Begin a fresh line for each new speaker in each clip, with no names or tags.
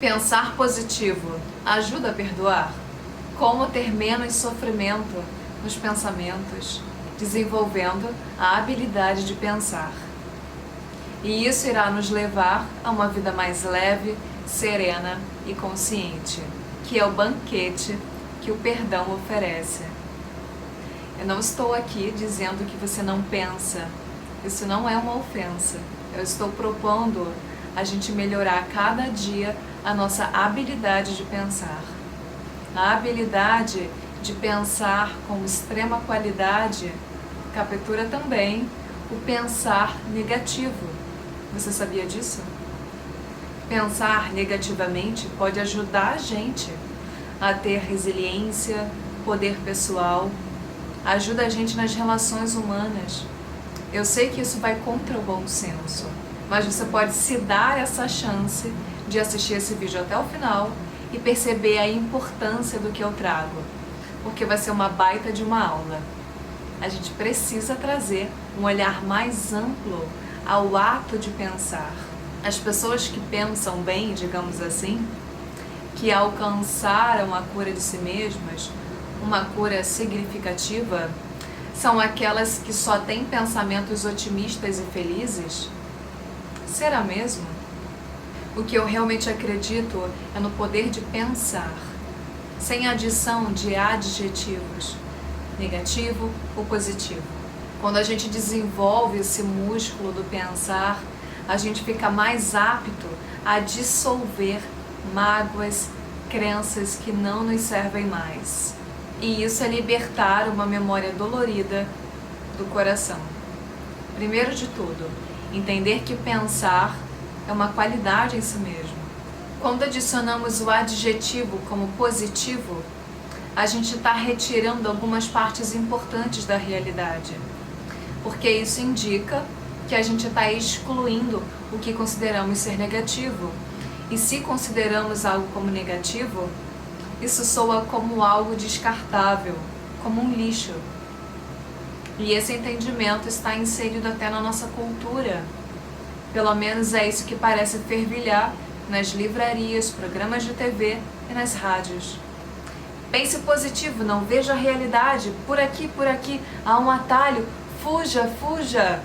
Pensar positivo ajuda a perdoar? Como ter menos sofrimento nos pensamentos, desenvolvendo a habilidade de pensar. E isso irá nos levar a uma vida mais leve, serena e consciente, que é o banquete que o perdão oferece. Eu não estou aqui dizendo que você não pensa. Isso não é uma ofensa. Eu estou propondo a gente melhorar cada dia a nossa habilidade de pensar. A habilidade de pensar com extrema qualidade captura também o pensar negativo. Você sabia disso? Pensar negativamente pode ajudar a gente a ter resiliência, poder pessoal, ajuda a gente nas relações humanas. Eu sei que isso vai contra o bom senso, mas você pode se dar essa chance de assistir esse vídeo até o final e perceber a importância do que eu trago, porque vai ser uma baita de uma aula. A gente precisa trazer um olhar mais amplo ao ato de pensar. As pessoas que pensam bem, digamos assim, que alcançaram a cura de si mesmas, uma cura significativa, são aquelas que só têm pensamentos otimistas e felizes? Será mesmo? O que eu realmente acredito é no poder de pensar, sem adição de adjetivos, negativo ou positivo. Quando a gente desenvolve esse músculo do pensar, a gente fica mais apto a dissolver mágoas, crenças que não nos servem mais. E isso é libertar uma memória dolorida do coração. Primeiro de tudo, entender que pensar é uma qualidade em si mesmo. Quando adicionamos o adjetivo como positivo, a gente está retirando algumas partes importantes da realidade, porque isso indica que a gente está excluindo o que consideramos ser negativo. E se consideramos algo como negativo, isso soa como algo descartável, como um lixo. E esse entendimento está inserido até na nossa cultura. Pelo menos é isso que parece fervilhar nas livrarias, programas de TV e nas rádios. Pense positivo, não veja a realidade. Por aqui, há um atalho. Fuja, fuja.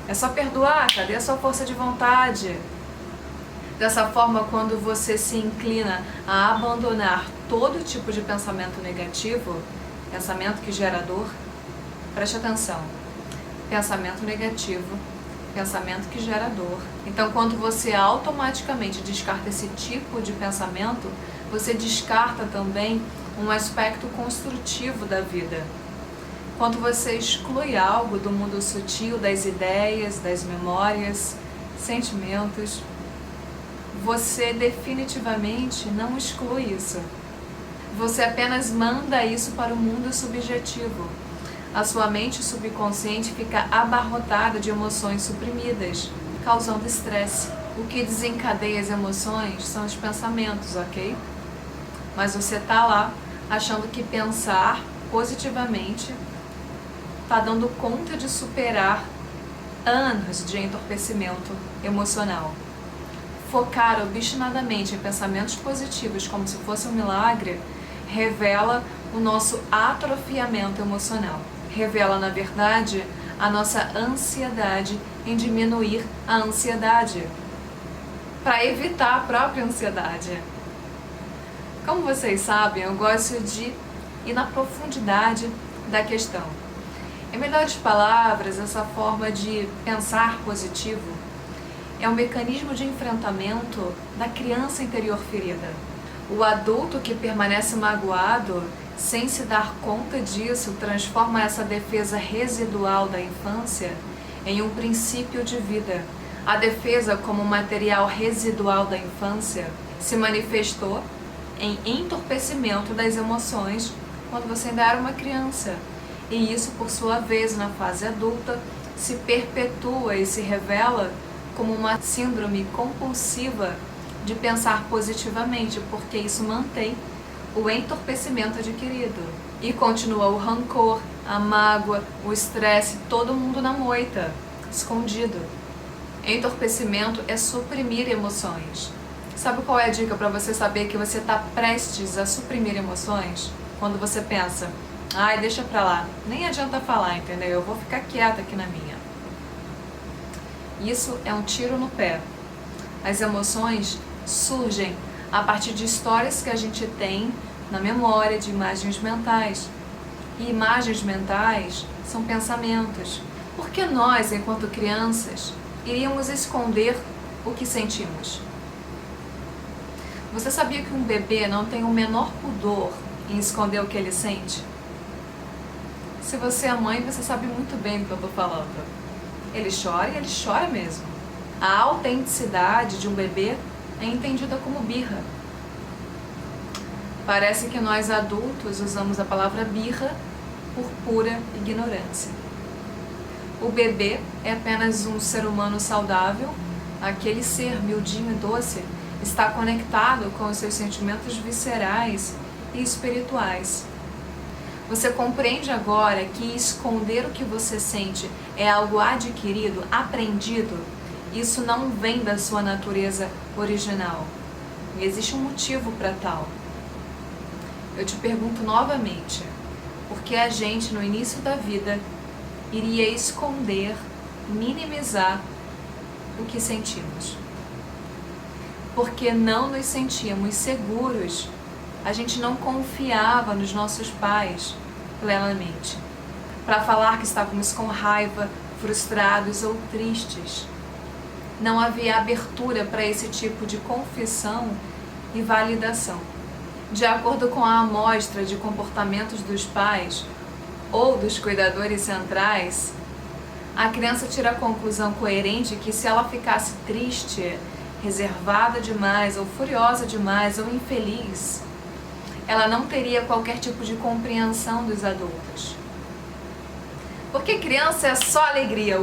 É só perdoar, cadê a sua força de vontade? Dessa forma, quando você se inclina a abandonar todo tipo de pensamento negativo, pensamento que gera dor, preste atenção. Pensamento negativo, pensamento que gera dor. Então, quando você automaticamente descarta esse tipo de pensamento, você descarta também um aspecto construtivo da vida. Quando você exclui algo do mundo sutil, das ideias, das memórias, sentimentos, você definitivamente não exclui isso. Você apenas manda isso para o mundo subjetivo. A sua mente subconsciente fica abarrotada de emoções suprimidas, causando estresse. O que desencadeia as emoções são os pensamentos, ok? Mas você está lá achando que pensar positivamente está dando conta de superar anos de entorpecimento emocional. Focar obstinadamente em pensamentos positivos como se fosse um milagre revela o nosso atrofiamento emocional. Revela, na verdade, a nossa ansiedade em diminuir a ansiedade, para evitar a própria ansiedade. Como vocês sabem, eu gosto de ir na profundidade da questão. Em melhores palavras, essa forma de pensar positivo é um mecanismo de enfrentamento da criança interior ferida. O adulto que permanece magoado, sem se dar conta disso, transforma essa defesa residual da infância em um princípio de vida. A defesa, como material residual da infância, se manifestou em entorpecimento das emoções quando você ainda era uma criança. E isso, por sua vez, na fase adulta, se perpetua e se revela como uma síndrome compulsiva de pensar positivamente, porque isso mantém o entorpecimento adquirido. E continua o rancor, a mágoa, o estresse, todo mundo na moita, escondido. Entorpecimento é suprimir emoções. Sabe qual é a dica para você saber que você está prestes a suprimir emoções? Quando você pensa, ai, deixa pra lá, nem adianta falar, entendeu? Eu vou ficar quieta aqui na minha. Isso é um tiro no pé. As emoções surgem a partir de histórias que a gente tem na memória, de imagens mentais. E imagens mentais são pensamentos. Porque nós, enquanto crianças, iríamos esconder o que sentimos? Você sabia que um bebê não tem o menor pudor em esconder o que ele sente? Se você é mãe, você sabe muito bem do que eu estou falando. Ele chora e ele chora mesmo. A autenticidade de um bebê é entendida como birra. Parece que nós adultos usamos a palavra birra por pura ignorância. O bebê é apenas um ser humano saudável, aquele ser miudinho e doce está conectado com os seus sentimentos viscerais e espirituais. Você compreende agora que esconder o que você sente é algo adquirido, aprendido? Isso não vem da sua natureza original. E existe um motivo para tal. Eu te pergunto novamente, por que a gente no início da vida iria esconder, minimizar o que sentimos? Porque não nos sentíamos seguros, a gente não confiava nos nossos pais plenamente, para falar que estávamos com raiva, frustrados ou tristes. Não havia abertura para esse tipo de confissão e validação. De acordo com a amostra de comportamentos dos pais ou dos cuidadores centrais, a criança tira a conclusão coerente que se ela ficasse triste, reservada demais, ou furiosa demais, ou infeliz, ela não teria qualquer tipo de compreensão dos adultos. Porque criança é só alegria,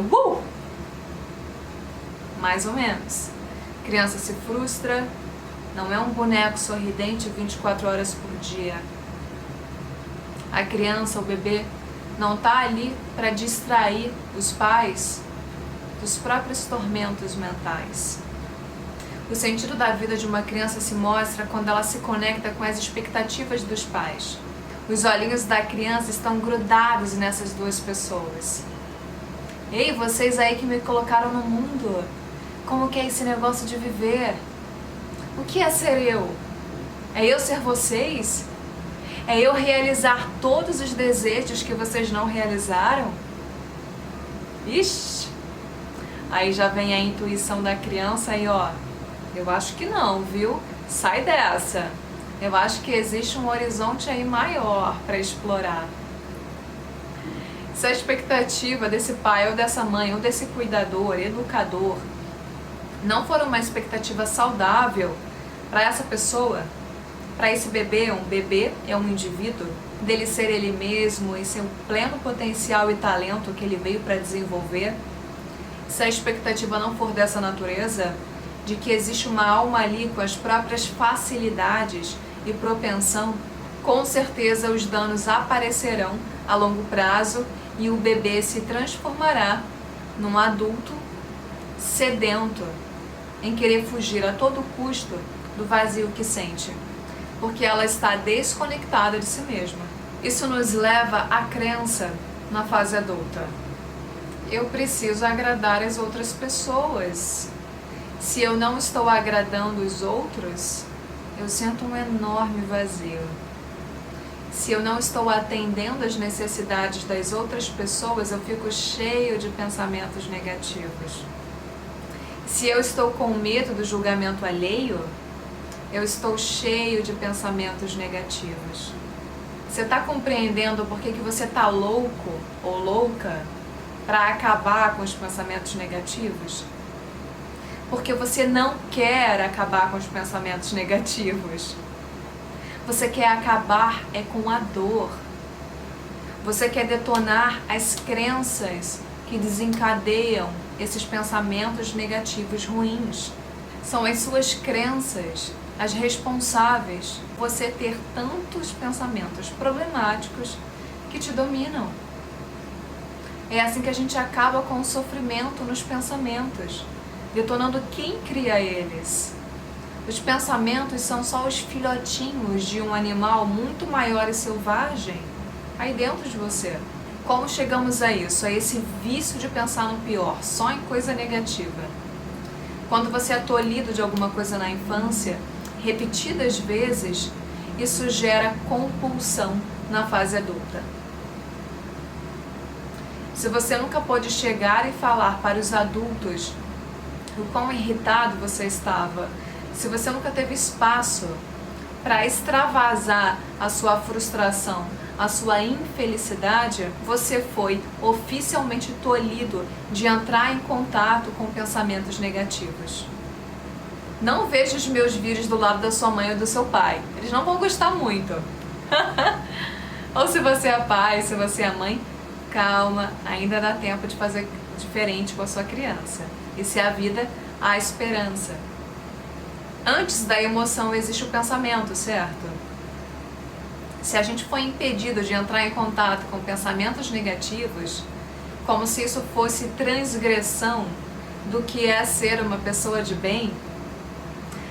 mais ou menos. Criança se frustra, não é um boneco sorridente 24 horas por dia. A criança, o bebê, não está ali para distrair os pais dos próprios tormentos mentais. O sentido da vida de uma criança se mostra quando ela se conecta com as expectativas dos pais. Os olhinhos da criança estão grudados nessas duas pessoas. Ei, vocês aí que me colocaram no mundo, como que é esse negócio de viver? O que é ser eu? É eu ser vocês? É eu realizar todos os desejos que vocês não realizaram? Ixi! Aí já vem a intuição da criança aí, ó. Eu acho que não, viu? Sai dessa. Eu acho que existe um horizonte aí maior para explorar. Se a expectativa desse pai ou dessa mãe ou desse cuidador, educador, não for uma expectativa saudável para essa pessoa, para esse bebê, um bebê é um indivíduo, dele ser ele mesmo e seu pleno potencial e talento que ele veio para desenvolver, se a expectativa não for dessa natureza, de que existe uma alma ali com as próprias facilidades e propensão, com certeza os danos aparecerão a longo prazo e o bebê se transformará num adulto sedento em querer fugir a todo custo do vazio que sente, porque ela está desconectada de si mesma. Isso nos leva à crença na fase adulta. Eu preciso agradar as outras pessoas. Se eu não estou agradando os outros, eu sinto um enorme vazio. Se eu não estou atendendo às necessidades das outras pessoas, eu fico cheio de pensamentos negativos. Se eu estou com medo do julgamento alheio, eu estou cheio de pensamentos negativos. Você está compreendendo por que você está louco ou louca para acabar com os pensamentos negativos? Porque você não quer acabar com os pensamentos negativos. Você quer acabar com a dor. Você quer detonar as crenças que desencadeiam esses pensamentos negativos ruins. São as suas crenças as responsáveis por você ter tantos pensamentos problemáticos que te dominam. É assim que a gente acaba com o sofrimento nos pensamentos, detonando quem cria eles. Os pensamentos são só os filhotinhos de um animal muito maior e selvagem aí dentro de você. Como chegamos a isso? A esse vício de pensar no pior, só em coisa negativa. Quando você é tolhido de alguma coisa na infância, repetidas vezes, isso gera compulsão na fase adulta. Se você nunca pôde chegar e falar para os adultos o quão irritado você estava, se você nunca teve espaço para extravasar a sua frustração, a sua infelicidade, você foi oficialmente tolhido de entrar em contato com pensamentos negativos. Não veja os meus vídeos do lado da sua mãe ou do seu pai. Eles não vão gostar muito. Ou se você é pai, se você é mãe, calma, ainda dá tempo de fazer diferente com a sua criança. E se a vida, há esperança. Antes da emoção existe o pensamento, certo? Se a gente foi impedido de entrar em contato com pensamentos negativos, como se isso fosse transgressão do que é ser uma pessoa de bem,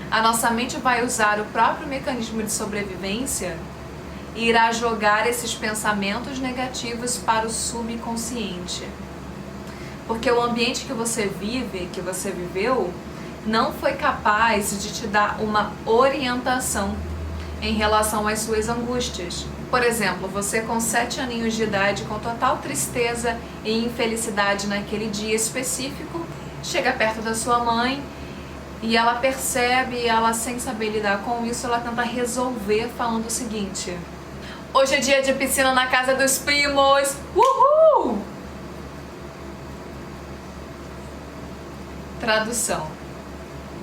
a nossa mente vai usar o próprio mecanismo de sobrevivência e irá jogar esses pensamentos negativos para o subconsciente. Porque o ambiente que você vive, que você viveu, não foi capaz de te dar uma orientação em relação às suas angústias. Por exemplo, você com 7 aninhos de idade, com total tristeza e infelicidade naquele dia específico, chega perto da sua mãe e ela percebe, ela sem saber lidar com isso, ela tenta resolver falando o seguinte: hoje é dia de piscina na casa dos primos, uhul! Tradução: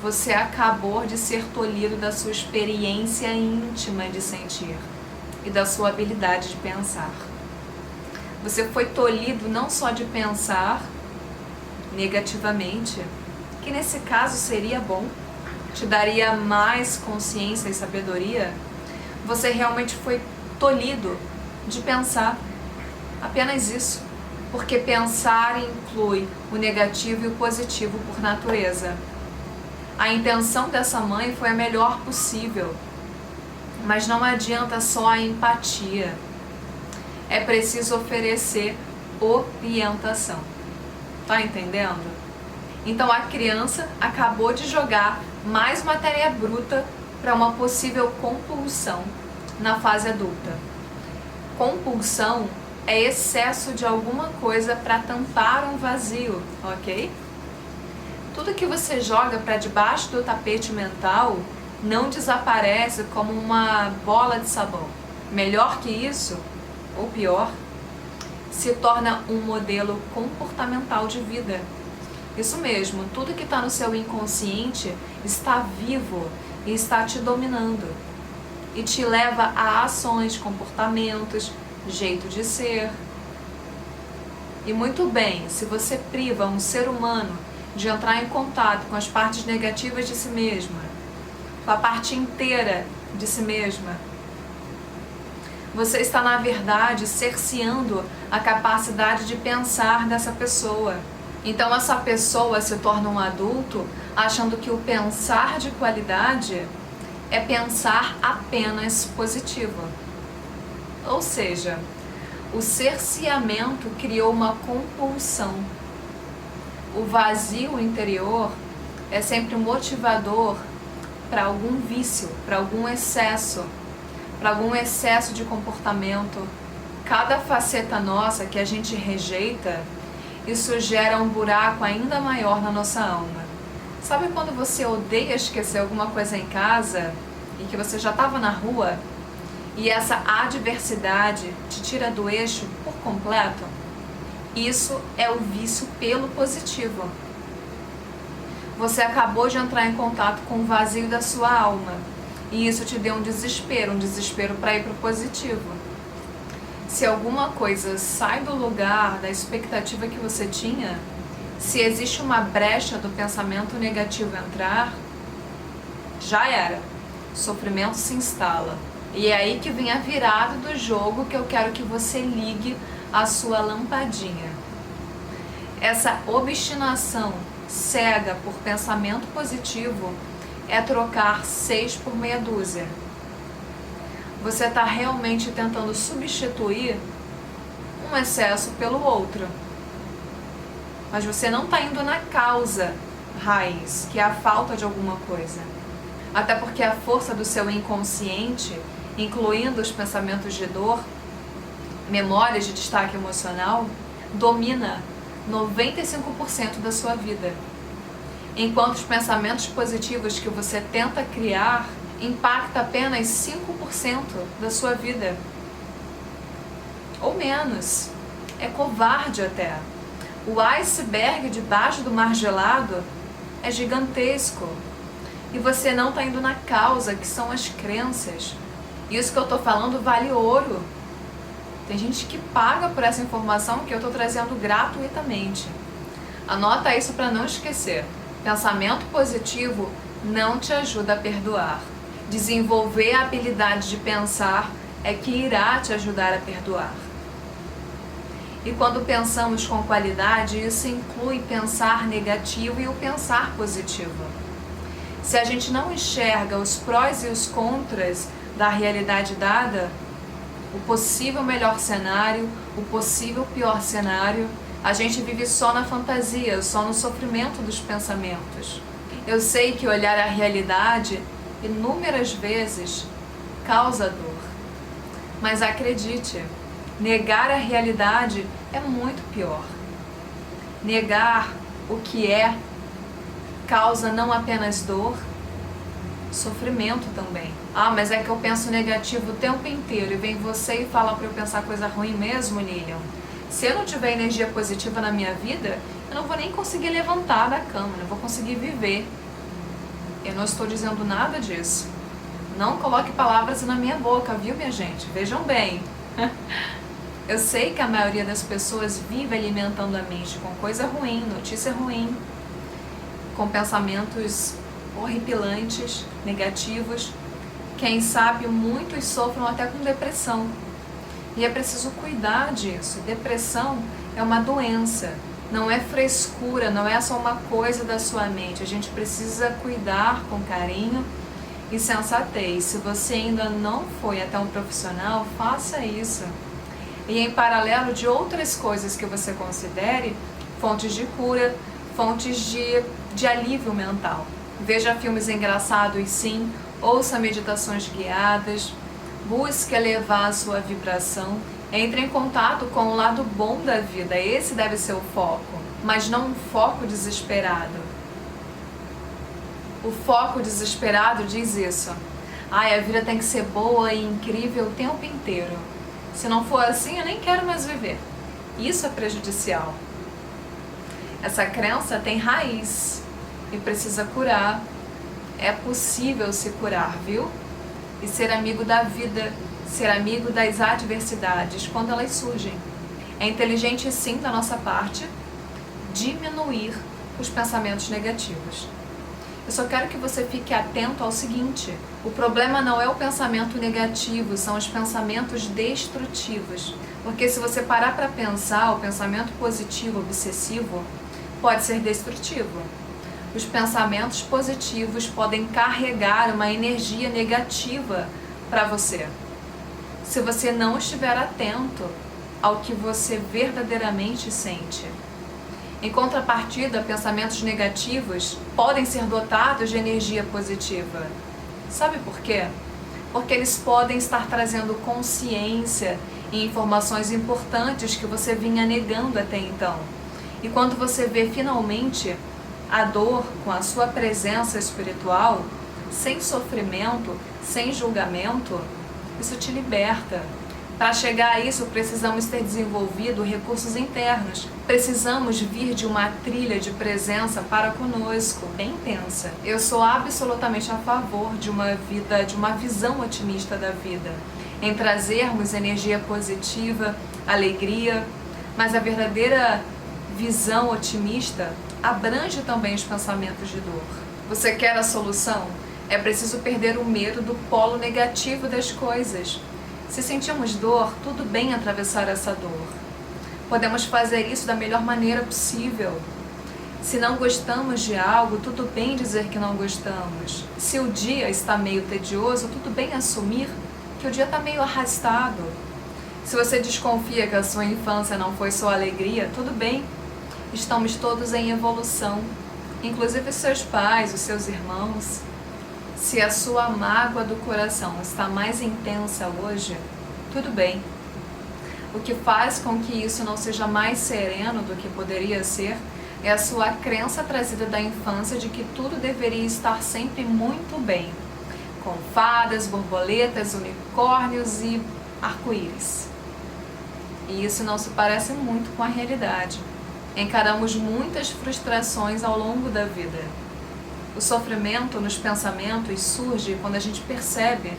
você acabou de ser tolhido da sua experiência íntima de sentir e da sua habilidade de pensar. Você foi tolhido não só de pensar negativamente, que nesse caso seria bom, te daria mais consciência e sabedoria. Você realmente foi tolhido de pensar, apenas isso, porque pensar inclui o negativo e o positivo por natureza. A intenção dessa mãe foi a melhor possível, mas não adianta só a empatia. É preciso oferecer orientação. Tá entendendo? Então a criança acabou de jogar mais matéria bruta para uma possível compulsão na fase adulta. Compulsão é excesso de alguma coisa para tampar um vazio, ok? Tudo que você joga para debaixo do tapete mental não desaparece como uma bola de sabão. Melhor que isso, ou pior, se torna um modelo comportamental de vida. Isso mesmo, tudo que está no seu inconsciente está vivo e está te dominando. E te leva a ações, comportamentos, jeito de ser. E muito bem, se você priva um ser humano de entrar em contato com as partes negativas de si mesma, com a parte inteira de si mesma, você está, na verdade, cerceando a capacidade de pensar dessa pessoa. Então essa pessoa se torna um adulto achando que o pensar de qualidade é pensar apenas positivo. Ou seja, o cerceamento criou uma compulsão. O vazio interior é sempre um motivador para algum vício, para algum excesso de comportamento. Cada faceta nossa que a gente rejeita, isso gera um buraco ainda maior na nossa alma. Sabe quando você odeia esquecer alguma coisa em casa e que você já estava na rua e essa adversidade te tira do eixo por completo? Isso é o vício pelo positivo. Você acabou de entrar em contato com o vazio da sua alma e isso te deu um desespero para ir para o positivo. Se alguma coisa sai do lugar da expectativa que você tinha, se existe uma brecha do pensamento negativo entrar, já era. O sofrimento se instala. E é aí que vem a virada do jogo que eu quero que você ligue a sua lampadinha. Essa obstinação cega por pensamento positivo é trocar 6 por meia dúzia. Você está realmente tentando substituir um excesso pelo outro. Mas você não está indo na causa raiz, que é a falta de alguma coisa. Até porque a força do seu inconsciente, incluindo os pensamentos de dor, memórias de destaque emocional, domina 95% da sua vida. Enquanto os pensamentos positivos que você tenta criar impactam apenas 5% da sua vida. Ou menos. É covarde até. O iceberg debaixo do mar gelado é gigantesco. E você não está indo na causa, que são as crenças. Isso que eu estou falando vale ouro. Tem gente que paga por essa informação que eu estou trazendo gratuitamente. Anota isso para não esquecer. Pensamento positivo não te ajuda a perdoar. Desenvolver a habilidade de pensar é que irá te ajudar a perdoar. E quando pensamos com qualidade, isso inclui pensar negativo e o pensar positivo. Se a gente não enxerga os prós e os contras da realidade dada, o possível melhor cenário, o possível pior cenário, a gente vive só na fantasia, só no sofrimento dos pensamentos. Eu sei que olhar a realidade inúmeras vezes causa dor. Mas acredite, negar a realidade é muito pior. Negar o que é causa não apenas dor, sofrimento também. Ah, mas é que eu penso negativo o tempo inteiro e vem você e fala para eu pensar coisa ruim mesmo, Lilian? Se eu não tiver energia positiva na minha vida, eu não vou nem conseguir levantar da cama, não vou conseguir viver. Eu não estou dizendo nada disso. Não coloque palavras na minha boca, viu, minha gente? Vejam bem. Eu sei que a maioria das pessoas vive alimentando a mente com coisa ruim, notícia ruim, com pensamentos horripilantes, negativos. Quem sabe muitos sofram até com depressão. E é preciso cuidar disso. Depressão é uma doença, não é frescura, não é só uma coisa da sua mente. A gente precisa cuidar com carinho e sensatez. Se você ainda não foi até um profissional, faça isso. E em paralelo de outras coisas que você considere fontes de cura, fontes de alívio mental. Veja filmes engraçados, sim, ouça meditações guiadas, busque elevar a sua vibração, entre em contato com o lado bom da vida, esse deve ser o foco, mas não um foco desesperado. O foco desesperado diz isso: ai, a vida tem que ser boa e incrível o tempo inteiro. Se não for assim, eu nem quero mais viver. Isso é prejudicial. Essa crença tem raiz e precisa curar. É possível se curar, viu? E ser amigo da vida, ser amigo das adversidades quando elas surgem. É inteligente sim da nossa parte diminuir os pensamentos negativos. Eu só quero que você fique atento ao seguinte: o problema não é o pensamento negativo, são os pensamentos destrutivos. Porque se você parar para pensar, o pensamento positivo obsessivo pode ser destrutivo. Os pensamentos positivos podem carregar uma energia negativa para você. Se você não estiver atento ao que você verdadeiramente sente. Em contrapartida, pensamentos negativos podem ser dotados de energia positiva. Sabe por quê? Porque eles podem estar trazendo consciência e informações importantes que você vinha negando até então. E quando você vê finalmente a dor com a sua presença espiritual, sem sofrimento, sem julgamento, isso te liberta. Para chegar a isso, precisamos ter desenvolvido recursos internos. Precisamos vir de uma trilha de presença para conosco, bem intensa. Eu sou absolutamente a favor de uma vida, de uma visão otimista da vida, em trazermos energia positiva, alegria, mas a verdadeira visão otimista abrange também os pensamentos de dor. Você quer a solução? É preciso perder o medo do polo negativo das coisas. Se sentimos dor, tudo bem atravessar essa dor. Podemos fazer isso da melhor maneira possível. Se não gostamos de algo, tudo bem dizer que não gostamos. Se o dia está meio tedioso, tudo bem assumir que o dia está meio arrastado. Se você desconfia que a sua infância não foi só alegria, tudo bem. Estamos todos em evolução, inclusive seus pais, os seus irmãos. Se a sua mágoa do coração está mais intensa hoje, tudo bem. O que faz com que isso não seja mais sereno do que poderia ser é a sua crença trazida da infância de que tudo deveria estar sempre muito bem, com fadas, borboletas, unicórnios e arco-íris. E isso não se parece muito com a realidade. Encaramos muitas frustrações ao longo da vida. O sofrimento nos pensamentos surge quando a gente percebe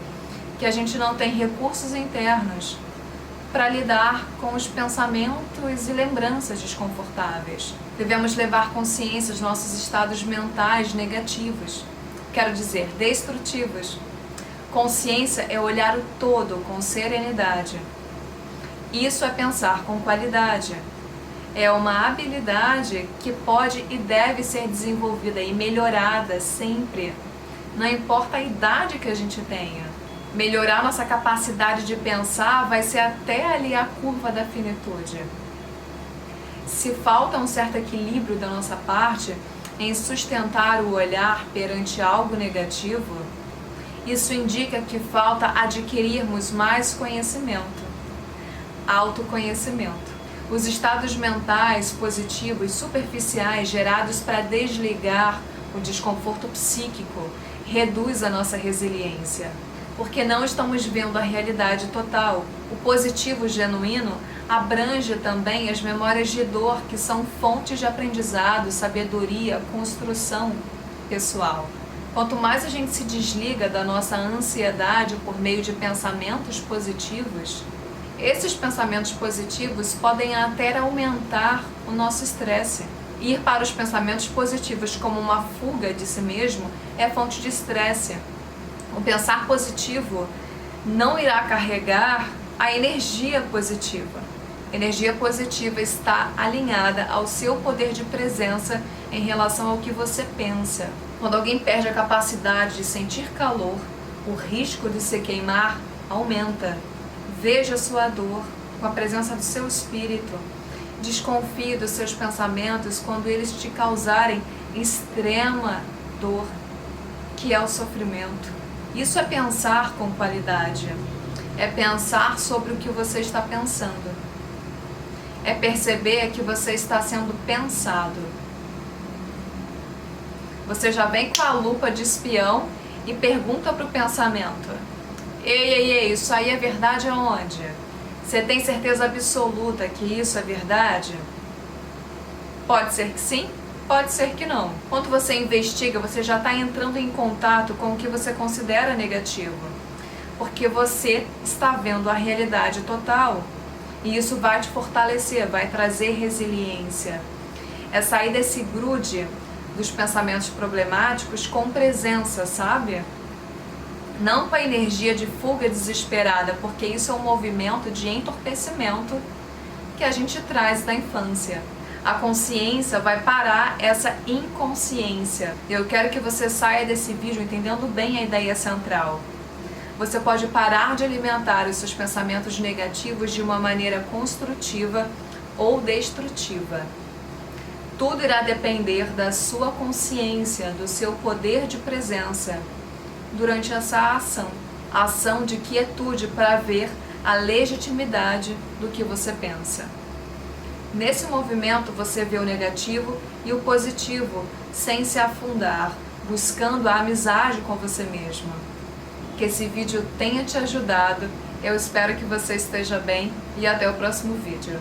que a gente não tem recursos internos para lidar com os pensamentos e lembranças desconfortáveis. Devemos levar consciência dos nossos estados mentais negativos, quero dizer, destrutivos. Consciência é olhar o todo com serenidade. Isso é pensar com qualidade. É uma habilidade que pode e deve ser desenvolvida e melhorada sempre, não importa a idade que a gente tenha. Melhorar nossa capacidade de pensar vai ser até ali a curva da finitude. Se falta um certo equilíbrio da nossa parte em sustentar o olhar perante algo negativo, isso indica que falta adquirirmos mais conhecimento, autoconhecimento. Os estados mentais positivos superficiais gerados para desligar o desconforto psíquico reduz a nossa resiliência, porque não estamos vendo a realidade total. O positivo genuíno abrange também as memórias de dor, que são fontes de aprendizado, sabedoria, construção pessoal. Quanto mais a gente se desliga da nossa ansiedade por meio de pensamentos positivos, esses pensamentos positivos podem até aumentar o nosso estresse. Ir para os pensamentos positivos como uma fuga de si mesmo é fonte de estresse. O pensar positivo não irá carregar a energia positiva. A energia positiva está alinhada ao seu poder de presença em relação ao que você pensa. Quando alguém perde a capacidade de sentir calor, o risco de se queimar aumenta. Veja a sua dor com a presença do seu espírito. Desconfie dos seus pensamentos quando eles te causarem extrema dor, que é o sofrimento. Isso é pensar com qualidade. É pensar sobre o que você está pensando. É perceber que você está sendo pensado. Você já vem com a lupa de espião e pergunta para o pensamento: Ei, isso aí é verdade aonde? Você tem certeza absoluta que isso é verdade? Pode ser que sim, pode ser que não. Quando você investiga, você já está entrando em contato com o que você considera negativo, porque você está vendo a realidade total. E isso vai te fortalecer, vai trazer resiliência. É sair desse grude dos pensamentos problemáticos com presença, sabe? Não com a energia de fuga desesperada, porque isso é um movimento de entorpecimento que a gente traz da infância. A consciência vai parar essa inconsciência. Eu quero que você saia desse vídeo entendendo bem a ideia central. Você pode parar de alimentar os seus pensamentos negativos de uma maneira construtiva ou destrutiva. Tudo irá depender da sua consciência, do seu poder de presença durante essa ação. A ação de quietude para ver a legitimidade do que você pensa. Nesse movimento você vê o negativo e o positivo sem se afundar, buscando a amizade com você mesmo. Que esse vídeo tenha te ajudado. Eu espero que você esteja bem e até o próximo vídeo.